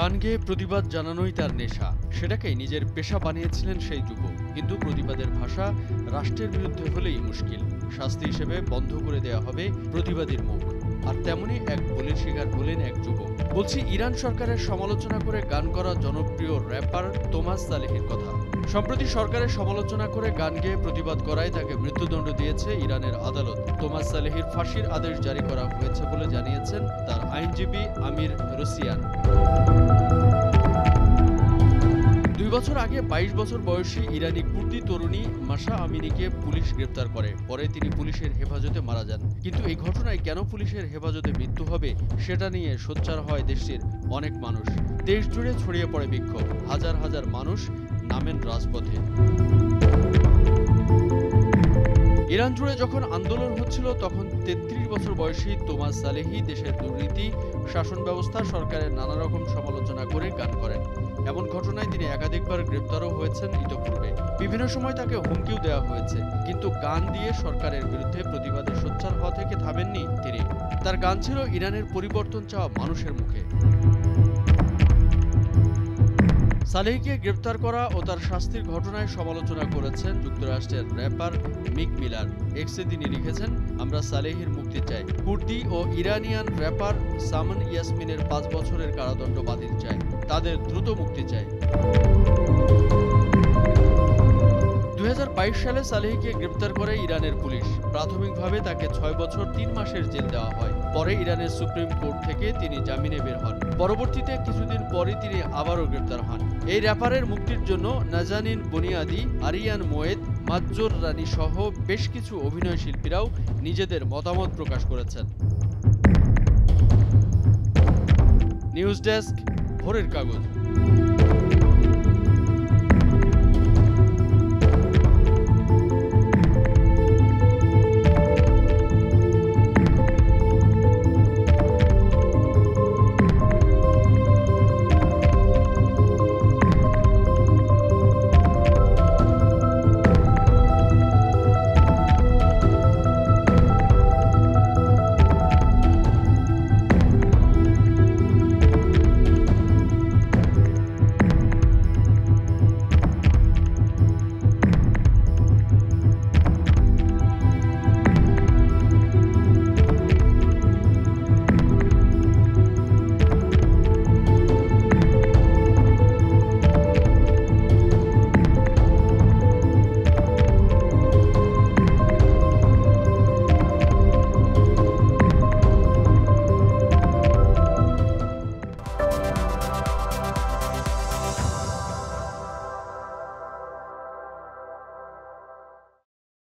গান গেয়ে প্রতিবাদ জানানোই তার নেশা, সেটাকেই নিজের পেশা বানিয়েছিলেন সেই যুবক। কিন্তু প্রতিবাদের ভাষা রাষ্ট্রের বিরুদ্ধে হলেই মুশকিল। শাস্তি হিসেবে বন্ধ করে দেয়া হবে প্রতিবাদীর মুখ। আর তেমনই এক বলির শিকার হলেন এক যুবক। বলছি ইরান সরকারের সমালোচনা করে গান করা জনপ্রিয় র্যাপার তোমাস সালেহির কথা। সম্প্রতি সরকারের সমালোচনা করে গান গেয়ে প্রতিবাদ করায় তাকে মৃত্যুদণ্ড দিয়েছে ইরানের আদালত। তোমাস সালেহির ফাঁসির আদেশ জারি করা হয়েছে বলে জানিয়েছেন তার আইনজীবী আমির রুসিয়ান। 2 বছর আগে 22 বছর বয়সী ইরানি কুর্দি তরুণী মাশা আমিনিকে পুলিশ গ্রেপ্তার করে। পরে তিনি পুলিশের হেফাজতে মারা যান। কিন্তু এই ঘটনায় কেন পুলিশের হেফাজতে মৃত্যু হবে সেটা নিয়ে সোচ্চার হয় দেশটির অনেক মানুষ। দেশ জুড়ে ছড়িয়ে পড়ে বিক্ষোভ, হাজার হাজার মানুষ নামেন রাজপথে। ইরান জুড়ে যখন আন্দোলন হচ্ছিল তখন 33 বছর বয়সী তোমাস সালেহি দেশের দুর্নীতি, শাসন ব্যবস্থা, সরকারের নানা রকম সমালোচনা করে গান করেন। এমন ঘটনায় তিনি একাধিকবার গ্রেপ্তারও হয়েছেন ইতোপূর্বে। বিভিন্ন সময় তাকে হুমকিও দেওয়া হয়েছে, কিন্তু গান দিয়ে সরকারের বিরুদ্ধে প্রতিবাদে সোচ্চার হওয়া থেকে থামেননি তিনি। তার গান ছিল ইরানের পরিবর্তন চাওয়া মানুষের মুখে। সালেহিকে গ্রেপ্তার করা ও তার শাস্তির ঘটনায় সমালোচনা করেছেন যুক্তরাষ্ট্রের র্যাপার মিক মিলার। এক্সে তিনি লিখেছেন, আমরা সালেহির মুক্তি চাই। কুর্দি ও ইরানিয়ান র্যাপার সামন ইয়াসমিনের 5 বছরের কারাদণ্ড বাতিল চাই। তাদের দ্রুত মুক্তি চাই। 2022 সালে সালেহিকে গ্রেপ্তার করে ইরানের পুলিশ। প্রাথমিকভাবে তাকে 6 বছর 3 মাসের জেল দেওয়া হয়। পরে ইরানের সুপ্রিম কোর্ট থেকে তিনি জামিনে বের হন। পরবর্তীতে কিছুদিন পরই তিনি আবারও গ্রেপ্তার হন। এই র্যাপারের মুক্তির জন্য নাজানিন বুনিয়াদি, আরিয়ান মোয়েদ, মাজজোর রানী সহ বেশ কিছু অভিনয় শিল্পীরাও নিজেদের মতামত প্রকাশ করেছেন। নিউজ ডেস্ক, ভোরের কাগজ।